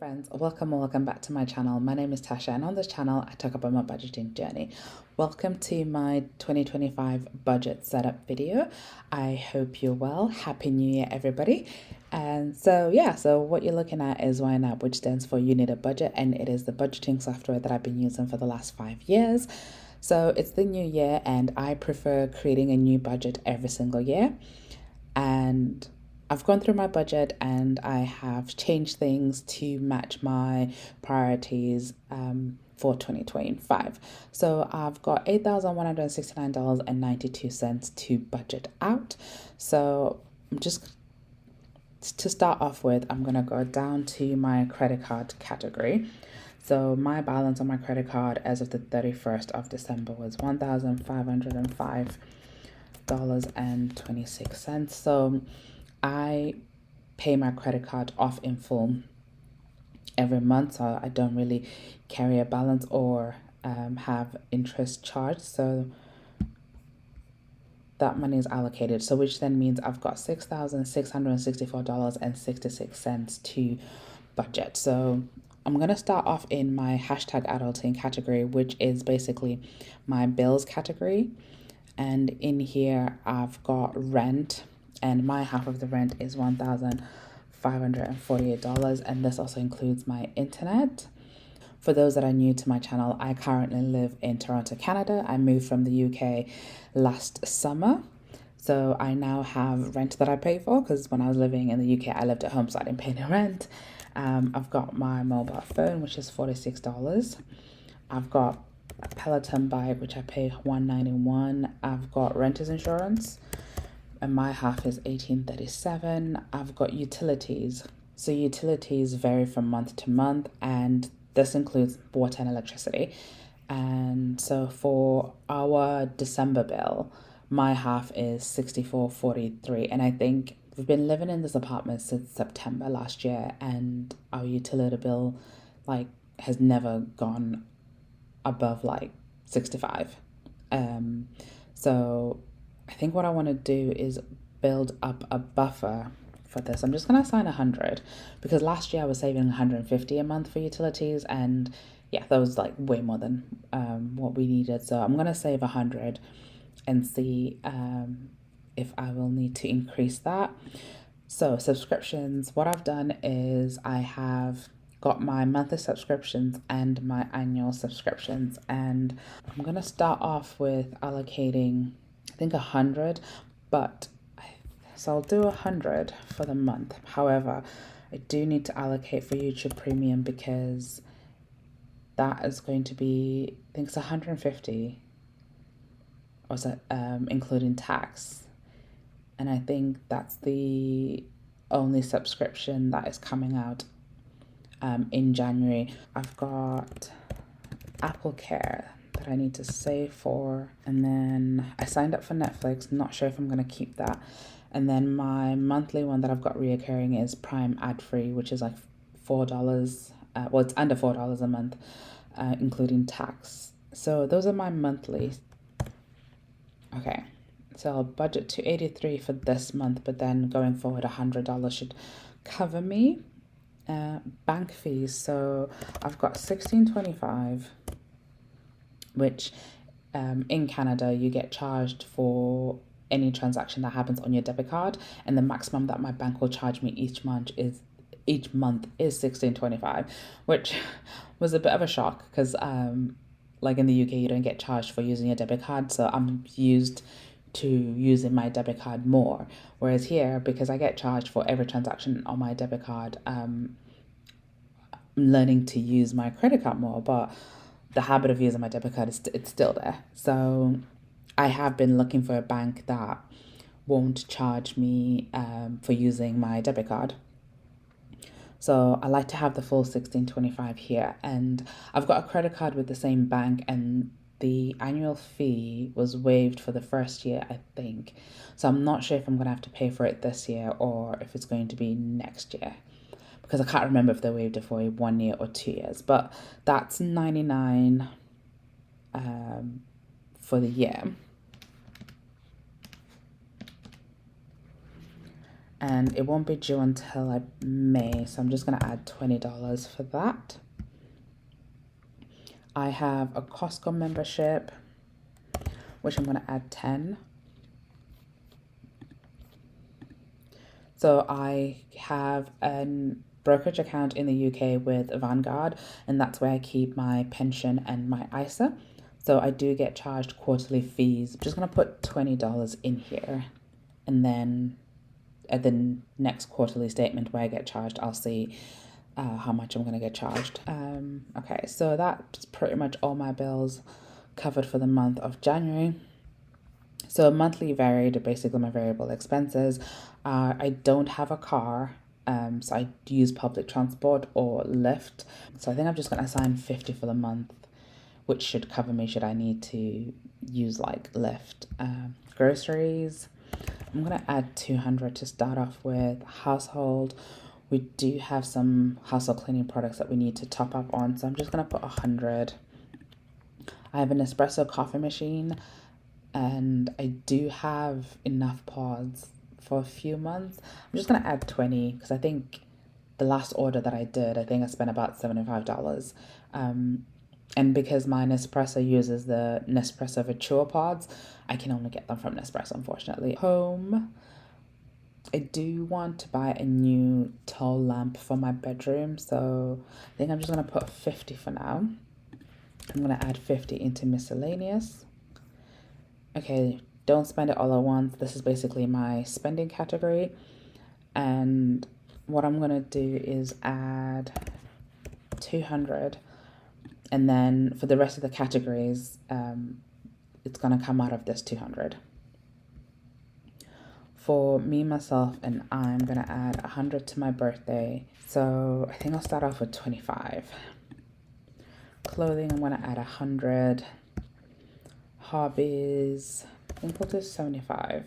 friends, welcome back to my channel. My name is Tasha, and on this channel I talk about my budgeting journey. Welcome to my 2025 budget setup video. I hope you're well. Happy New Year, everybody. And so what you're looking at is YNAB, which stands for You Need a Budget, and it is the budgeting software that I've been using for the last 5 years. So it's the new year, and I prefer creating a new budget every single year. And I've gone through my budget and I have changed things to match my priorities for 2025. So I've got $8,169.92 to budget out. So I'm just to start off with, I'm going to go down to my credit card category. So my balance on my credit card as of the 31st of December was $1,505.26. So I pay my credit card off in full every month, so I don't really carry a balance or have interest charged. So that money is allocated. So which then means I've got $6,664.66 to budget. So I'm going to start off in my hashtag adulting category, which is basically my bills category. And in here, I've got rent, and my half of the rent is $1,548. And this also includes my internet. For those that are new to my channel, I currently live in Toronto, Canada. I moved from the UK last summer. So I now have rent that I pay for, because when I was living in the UK, I lived at home, so I didn't pay any rent. I've got my mobile phone, which is $46. I've got a Peloton bike, which I pay $191. I've got renter's insurance, and my half is $18.37. I've got utilities. So utilities vary from month to month, and this includes water and electricity. And so for our December bill, my half is $64.43, and I think we've been living in this apartment since September last year, and our utility bill has never gone above $65. So I think what I want to do is build up a buffer for this. I'm just going to assign 100, because last year I was saving 150 a month for utilities, and yeah, that was way more than what we needed. So I'm going to save 100 and see if I will need to increase that. So subscriptions, what I've done is I have got my monthly subscriptions and my annual subscriptions, and I'm going to start off with allocating, I think, 100, so I'll do 100 for the month. However, I do need to allocate for YouTube Premium, because that is going to be, I think it's 150, or is it including tax? And I think that's the only subscription that is coming out in January. I've got Apple Care that I need to save for, and then I signed up for Netflix. Not sure if I'm going to keep that. And then my monthly one that I've got reoccurring is Prime ad free, which is $4. Well, it's under $4 a month, including tax. So those are my monthly. Okay, so I'll budget to 83 for this month, but then going forward, $100 should cover me. Bank fees, so I've got $16.25, which in Canada you get charged for any transaction that happens on your debit card, and the maximum that my bank will charge me each month is $16.25, which was a bit of a shock, because in the UK you don't get charged for using your debit card, so I'm used to using my debit card more, whereas here, because I get charged for every transaction on my debit card, I'm learning to use my credit card more, but the habit of using my debit card it's still there. So I have been looking for a bank that won't charge me for using my debit card. So I like to have the full $16.25 here, and I've got a credit card with the same bank, and the annual fee was waived for the first year, I think. So I'm not sure if I'm going to have to pay for it this year or if it's going to be next year, because I can't remember if they waived it for 1 year or 2 years. But that's $99 for the year. and it won't be due until May, so I'm just going to add $20 for that. I have a Costco membership, which I'm going to add 10. So I have a brokerage account in the UK with Vanguard, and that's where I keep my pension and my ISA. So I do get charged quarterly fees. I'm just going to put $20 in here, and then at the next quarterly statement where I get charged, I'll see how much I'm going to get charged. Okay, so that's pretty much all my bills covered for the month of January. So monthly varied, basically my variable expenses. I don't have a car, so I use public transport or Lyft. So I think I'm just going to assign 50 for the month, which should cover me should I need to use like Lyft. Groceries, I'm going to add 200 to start off with. Household, we do have some household cleaning products that we need to top up on, so I'm just going to put 100. I have an espresso coffee machine, and I do have enough pods for a few months. I'm just going to add 20 because I think the last order that I did, I think I spent about $75. And because my Nespresso uses the Nespresso Vertua pods, I can only get them from Nespresso, unfortunately. Home, I do want to buy a new tall lamp for my bedroom, so I think I'm just going to put 50 for now. I'm going to add 50 into miscellaneous. Okay, don't spend it all at once. This is basically my spending category. And what I'm going to do is add 200. And then for the rest of the categories, it's going to come out of this 200. For me, myself, and I'm going to add 100 to my birthday. So I think I'll start off with 25. Clothing, I'm going to add 100. Hobbies, I think we'll do 75.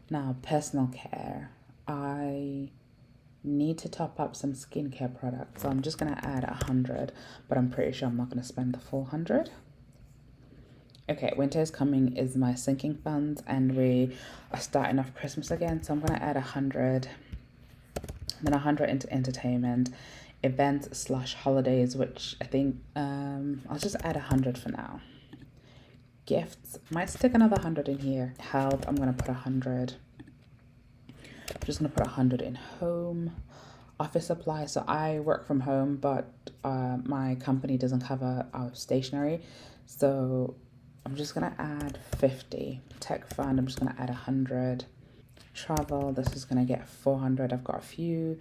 Now, personal care. I need to top up some skincare products, so I'm just going to add 100, but I'm pretty sure I'm not going to spend the full 100. Okay, winter is coming is my sinking funds, and we are starting off Christmas again, so I'm going to add 100, then 100 into entertainment, events / holidays, which I think I'll just add 100 for now. Gifts, might stick another 100 in here. Health, I'm going to put 100. I'm just going to put 100 in home. Office supplies, so I work from home, but my company doesn't cover our stationery, so I'm just going to add 50. Tech fund, I'm just going to add 100. Travel, this is going to get 400. I've got a few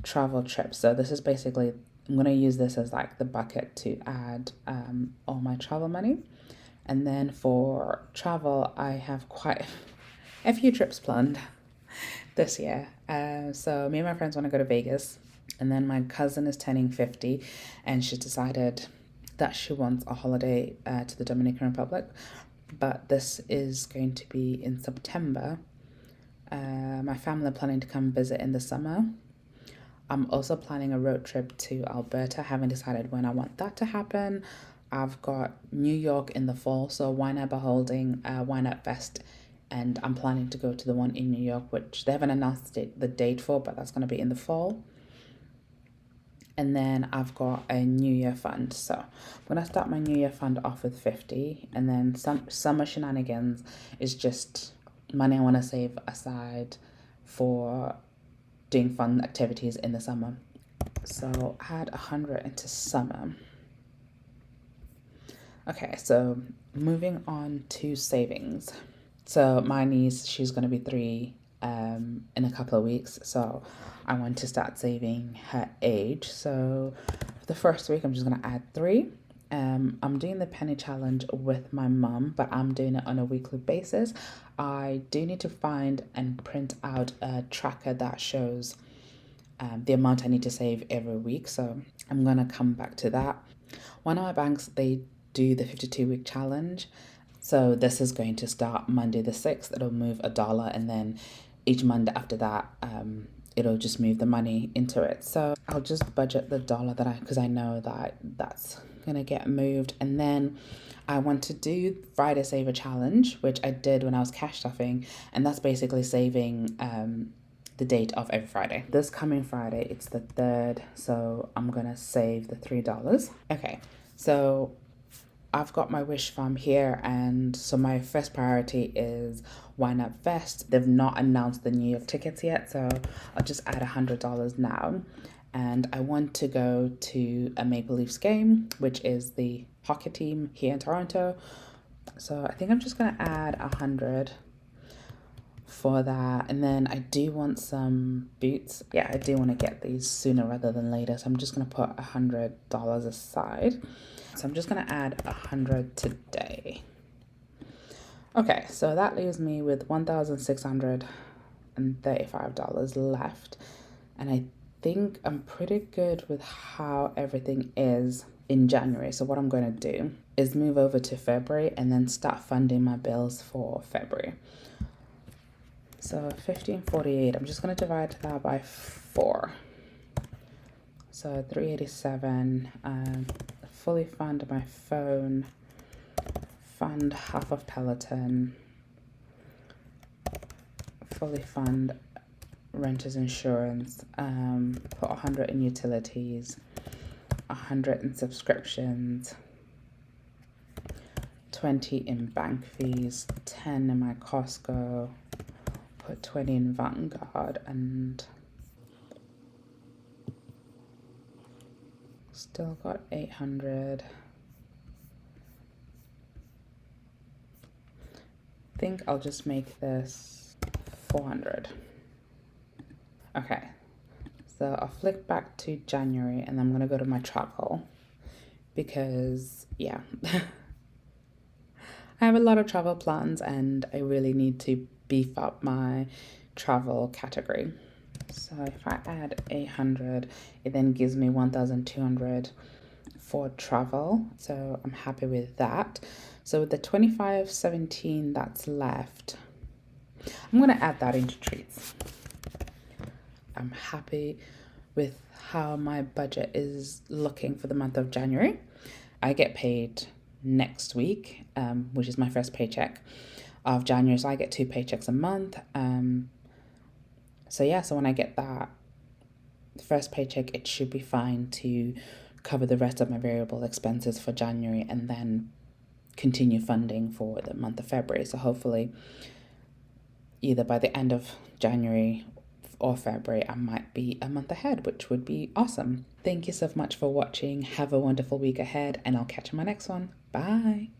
travel trips, so this is basically, I'm going to use this as like the bucket to add all my travel money. And then for travel, I have quite a few trips planned this year. So me and my friends want to go to Vegas. And then my cousin is turning 50, and she's decided that she wants a holiday to the Dominican Republic. But this is going to be in September. My family are planning to come visit in the summer. I'm also planning a road trip to Alberta. Haven't decided when I want that to happen. I've got New York in the fall, so YNAB are holding YNAB Fest, and I'm planning to go to the one in New York, which they haven't announced the date for, but that's going to be in the fall. And then I've got a New Year fund, so I'm going to start my New Year fund off with 50, and then some summer shenanigans is just money I want to save aside for doing fun activities in the summer. So add 100 into summer. Okay, so moving on to savings. So my niece, she's going to be 3 in a couple of weeks, so I want to start saving her age. So for the first week, I'm just going to add 3. I'm doing the penny challenge with my mum, but I'm doing it on a weekly basis. I do need to find and print out a tracker that shows the amount I need to save every week, so I'm going to come back to that. One of my banks, they do the 52-week challenge. So this is going to start Monday the 6th. It'll move $1, and then each Monday after that, it'll just move the money into it. So I'll just budget the $1 because I know that that's gonna get moved. And then I want to do Friday Saver Challenge, which I did when I was cash stuffing, and that's basically saving the date of every Friday. This coming Friday, it's the 3rd, so I'm gonna save the $3. Okay, so I've got my wish farm here, and so my first priority is YNAB Fest. They've not announced the New York tickets yet, so I'll just add $100 now. And I want to go to a Maple Leafs game, which is the hockey team here in Toronto. So I think I'm just gonna add 100 for that. And then I do want some boots. Yeah, I do want to get these sooner rather than later, so I'm just gonna put $100 aside. So I'm just gonna add 100 today. Okay, so that leaves me with $1,635 left, and I think I'm pretty good with how everything is in January. So what I'm going to do is move over to February and then start funding my bills for February. So 1548, I'm just going to divide that by 4. So 387, fully fund my phone, fund half of Peloton, fully fund renter's insurance, put 100 in utilities, 100 in subscriptions, 20 in bank fees, 10 in my Costco, put 20 in Vanguard, and still got 800. I think I'll just make this 400. Okay, so I'll flick back to January and I'm gonna go to my travel because yeah, I have a lot of travel plans and I really need to beef up my travel category. So if I add 800, it then gives me 1,200 for travel. So I'm happy with that. So with the 2517 that's left, I'm gonna add that into treats. I'm happy with how my budget is looking for the month of January. I get paid next week, which is my first paycheck of January. So I get 2 paychecks a month. So yeah, so when I get that first paycheck, it should be fine to cover the rest of my variable expenses for January and then continue funding for the month of February. So hopefully either by the end of January or February, I might be a month ahead, which would be awesome. Thank you so much for watching. Have a wonderful week ahead, and I'll catch you in my next one. Bye.